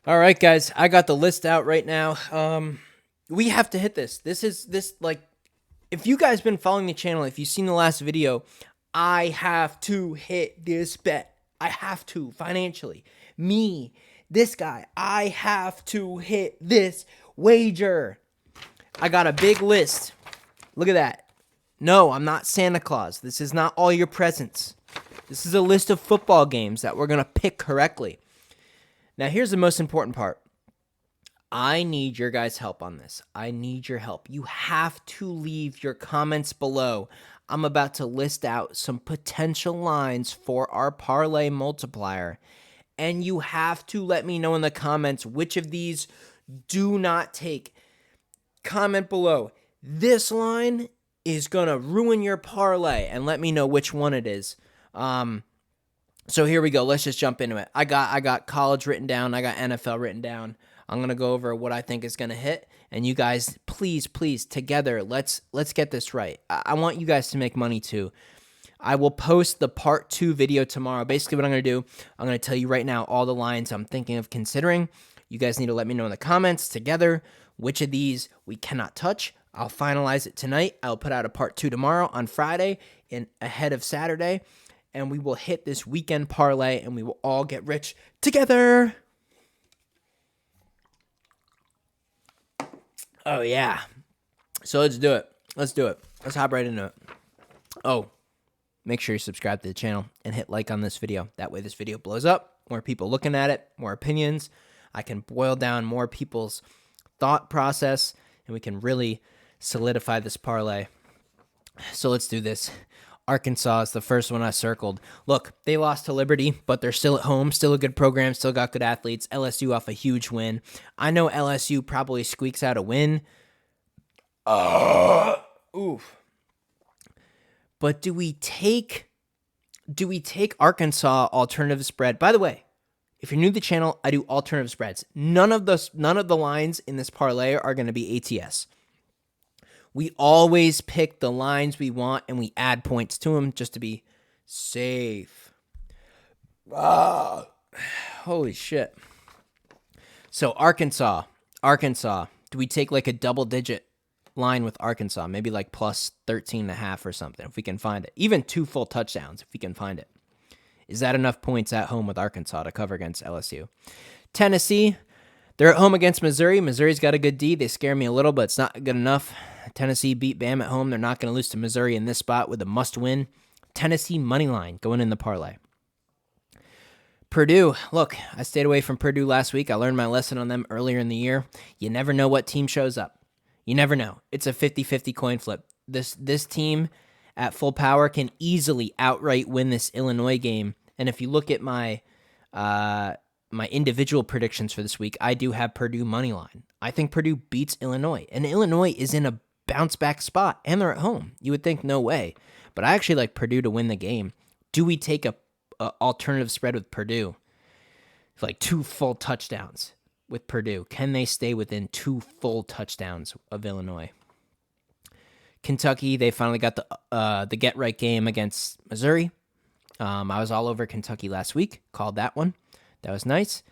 All right, guys, I got the list out right now. We have to hit this. If you guys been following the channel, if you've seen the last video, I have to hit this bet. I have to financially. Me, this guy, I have to hit this wager. I got a big list. Look at that. No, I'm not Santa Claus. This is not all your presents. This is a list of football games that we're going to pick correctly. Now, here's the most important part. I need your guys' help on this. I need your help. You have to leave your comments below. I'm about to list out some potential lines for our parlay multiplier, and you have to let me know in the comments which of these do not take. Comment below. This line is going to ruin your parlay, and let me know which one it is. So here we go. Let's just jump into it. I got college written down. I got NFL written down. I'm going to go over what I think is going to hit. And you guys, please, together, let's get this right. I want you guys to make money too. I will post the part 2 video tomorrow. Basically what I'm going to do, I'm going to tell you right now all the lines I'm thinking of considering. You guys need to let me know in the comments together which of these we cannot touch. I'll finalize it tonight. I'll put out a part 2 tomorrow on Friday and ahead of Saturday. And we will hit this weekend parlay and we will all get rich together. Oh, yeah. So let's do it. Let's hop right into it. Oh, make sure you subscribe to the channel and hit like on this video. That way this video blows up. More people looking at it, more opinions. I can boil down more people's thought process and we can really solidify this parlay. So let's do this. Arkansas is the first one I circled. Look, they lost to Liberty, but they're still at home, still a good program, still got good athletes. LSU off a huge win. I know LSU probably squeaks out a win. Oof. But do we take Arkansas alternative spread? By the way, if you're new to the channel, I do alternative spreads. None of the lines in this parlay are going to be ATS. We always pick the lines we want and we add points to them just to be safe. Holy shit. So Arkansas. Do we take like a double-digit line with Arkansas? Maybe like plus 13.5 or something if we can find it. Even 2 full touchdowns if we can find it. Is that enough points at home with Arkansas to cover against LSU? Tennessee. They're at home against Missouri. Missouri's got a good D. They scare me a little, but it's not good enough. Tennessee beat Bam at home. They're not going to lose to Missouri in this spot with a must-win. Tennessee money line going in the parlay. Purdue. Look, I stayed away from Purdue last week. I learned my lesson on them earlier in the year. You never know what team shows up. You never know. It's a 50-50 coin flip. This team at full power can easily outright win this Illinois game. And if you look at my individual predictions for this week, I do have Purdue money line. I think Purdue beats Illinois, and Illinois is in a bounce back spot, and they're at home. You would think no way, but I actually like Purdue to win the game. Do we take a alternative spread with Purdue? Like 2 full touchdowns with Purdue. Can they stay within 2 full touchdowns of Illinois? Kentucky, they finally got the get right game against Missouri. I was all over Kentucky last week. Called that one. That was nice,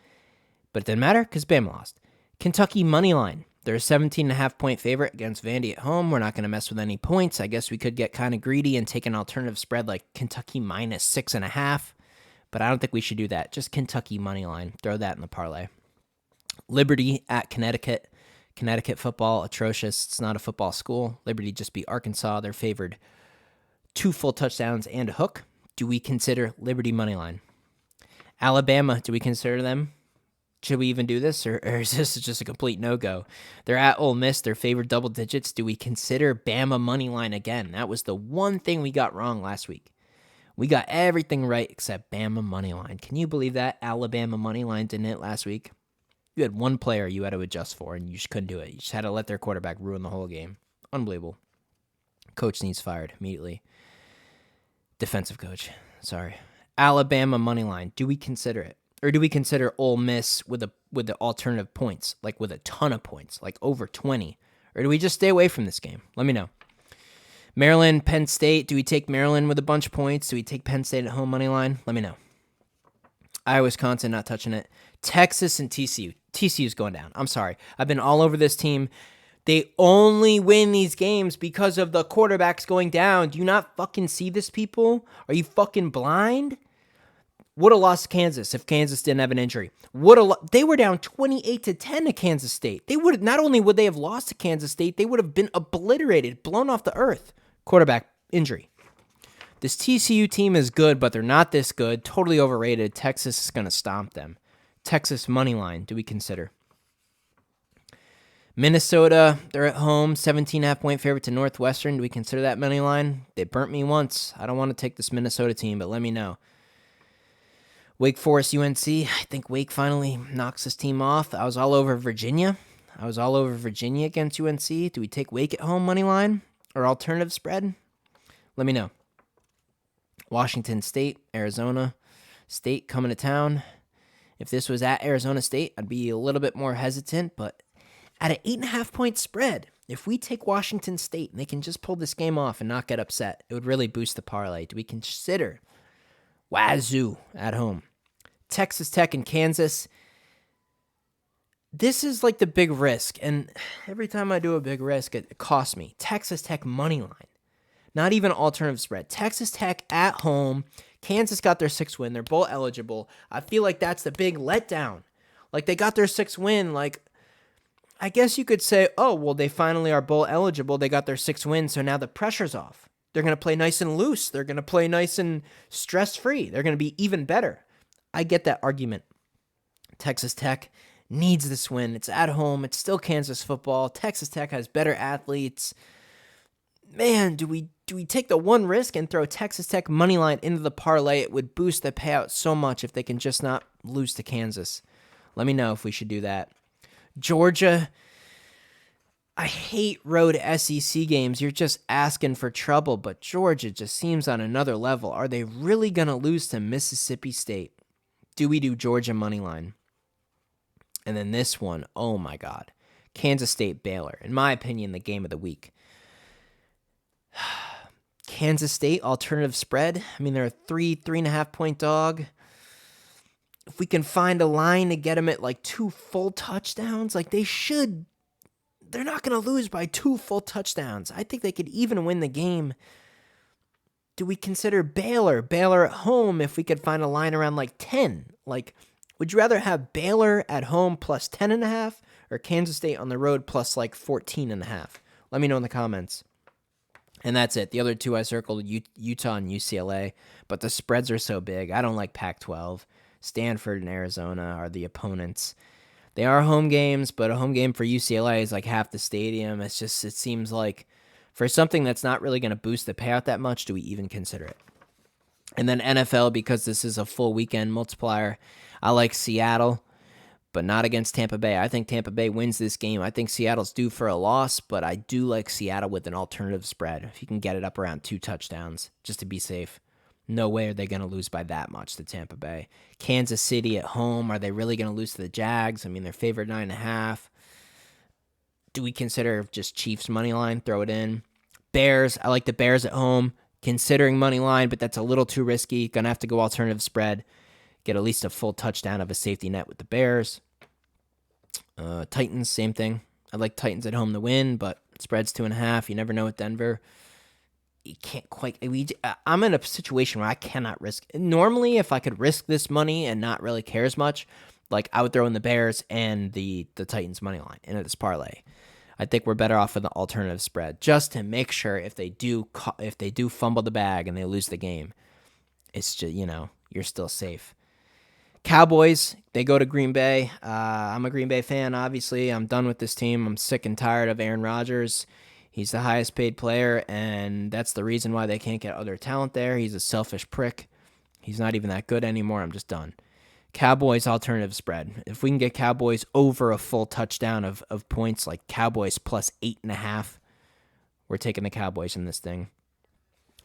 but it didn't matter because Bama lost. Kentucky money line. They're a 17.5 point favorite against Vandy at home. We're not going to mess with any points. I guess we could get kind of greedy and take an alternative spread like Kentucky minus 6.5, but I don't think we should do that. Just Kentucky money line. Throw that in the parlay. Liberty at Connecticut. Connecticut football, atrocious. It's not a football school. Liberty just beat Arkansas. They're favored 2 full touchdowns and a hook. Do we consider Liberty money line? Alabama, do we consider them? Should we even do this, or is this just a complete no-go? They're at Ole Miss. They're favored double digits. Do we consider Bama money line again? That was the one thing we got wrong last week. We got everything right except Bama money line. Can you believe that? Alabama money line didn't hit last week. You had one player you had to adjust for, and you just couldn't do it. You just had to let their quarterback ruin the whole game. Unbelievable. Coach needs fired immediately. Defensive coach. Sorry. Alabama money line. Do we consider it? Or do we consider Ole Miss with the alternative points, like with a ton of points, like over 20? Or do we just stay away from this game? Let me know. Maryland, Penn State. Do we take Maryland with a bunch of points? Do we take Penn State at home money line? Let me know. Iowa, Wisconsin, not touching it. Texas and TCU. TCU's going down. I'm sorry. I've been all over this team. They only win these games because of the quarterbacks going down. Do you not fucking see this, people? Are you fucking blind? Would have lost to Kansas if Kansas didn't have an injury. They were down 28-10 to Kansas State. They would not only would they have lost to Kansas State, they would have been obliterated, blown off the earth. Quarterback injury. This TCU team is good, but they're not this good. Totally overrated. Texas is going to stomp them. Texas money line, do we consider? Minnesota, they're at home, 17.5 point favorite to Northwestern. Do we consider that money line? They burnt me once. I don't want to take this Minnesota team, but let me know. Wake Forest, UNC. I think Wake finally knocks this team off. I was all over Virginia. Against UNC. Do we take Wake at home money line or alternative spread? Let me know. Washington State, Arizona State coming to town. If this was at Arizona State, I'd be a little bit more hesitant, but at an 8.5 point spread, if we take Washington State and they can just pull this game off and not get upset, it would really boost the parlay. Do we consider Wazoo at home? Texas Tech and Kansas. This is like the big risk, and every time I do a big risk, it costs me. Texas Tech money line. Not even alternative spread. Texas Tech at home. Kansas got their 6th win. They're bowl eligible. I feel like that's the big letdown. Like, they got their 6th win. Like, I guess you could say, oh, well, they finally are bowl eligible. They got their 6th win, so now the pressure's off. They're going to play nice and loose. They're going to play nice and stress-free. They're going to be even better. I get that argument. Texas Tech needs this win. It's at home. It's still Kansas football. Texas Tech has better athletes. Man, do we take the one risk and throw Texas Tech money line into the parlay? It would boost the payout so much if they can just not lose to Kansas. Let me know if we should do that. Georgia, I hate road SEC games. You're just asking for trouble, but Georgia just seems on another level. Are they really going to lose to Mississippi State? Do we do Georgia money line? And then this one, oh my God. Kansas State Baylor. In my opinion, the game of the week. Kansas State alternative spread. I mean, they're a 3.5 point dog. If we can find a line to get them at like 2 full touchdowns, like they should. They're not going to lose by 2 full touchdowns. I think they could even win the game. Do we consider Baylor at home if we could find a line around like 10? Like, would you rather have Baylor at home plus 10.5 or Kansas State on the road plus like 14.5? Let me know in the comments. And that's it. The other two I circled, Utah and UCLA, but the spreads are so big. I don't like Pac-12. Stanford and Arizona are the opponents. They are home games, but a home game for UCLA is like half the stadium. It seems like for something that's not really going to boost the payout that much, do we even consider it? And then NFL, because this is a full weekend multiplier, I like Seattle, but not against Tampa Bay. I think Tampa Bay wins this game. I think Seattle's due for a loss, but I do like Seattle with an alternative spread. If you can get it up around 2 touchdowns, just to be safe. No way are they going to lose by that much to Tampa Bay. Kansas City at home, are they really going to lose to the Jags? I mean, they're favored 9.5. Do we consider just Chiefs money line? Throw it in. Bears, I like the Bears at home. Considering money line, but that's a little too risky. Going to have to go alternative spread. Get at least a full touchdown of a safety net with the Bears. Titans, same thing. I like Titans at home to win, but spread's 2.5. You never know with Denver. You can't quite. I'm in a situation where I cannot risk. Normally, if I could risk this money and not really care as much, like I would throw in the Bears and the Titans money line into this parlay. I think we're better off with the alternative spread just to make sure if they do fumble the bag and they lose the game, it's just you're still safe. Cowboys, they go to Green Bay. I'm a Green Bay fan, obviously. I'm done with this team. I'm sick and tired of Aaron Rodgers. He's the highest paid player, and that's the reason why they can't get other talent there. He's a selfish prick. He's not even that good anymore. I'm just done. Cowboys alternative spread. If we can get Cowboys over a full touchdown of points, like Cowboys plus 8.5, we're taking the Cowboys in this thing.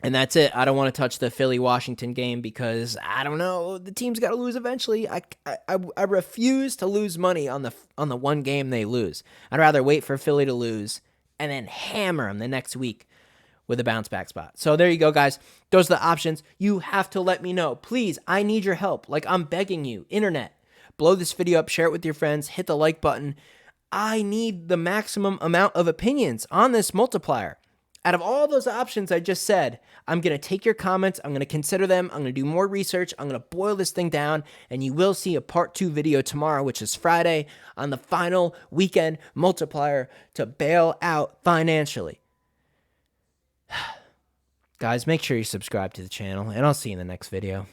And that's it. I don't want to touch the Philly-Washington game because, I don't know, the team's got to lose eventually. I refuse to lose money on the one game they lose. I'd rather wait for Philly to lose and then hammer them the next week with a bounce-back spot. So there you go, guys. Those are the options. You have to let me know. Please, I need your help. Like, I'm begging you. Internet, blow this video up, share it with your friends, hit the like button. I need the maximum amount of opinions on this multiplier. Out of all those options I just said, I'm going to take your comments, I'm going to consider them, I'm going to do more research, I'm going to boil this thing down, and you will see a part 2 video tomorrow, which is Friday, on the final weekend multiplier to bail out financially. Guys, make sure you subscribe to the channel, and I'll see you in the next video.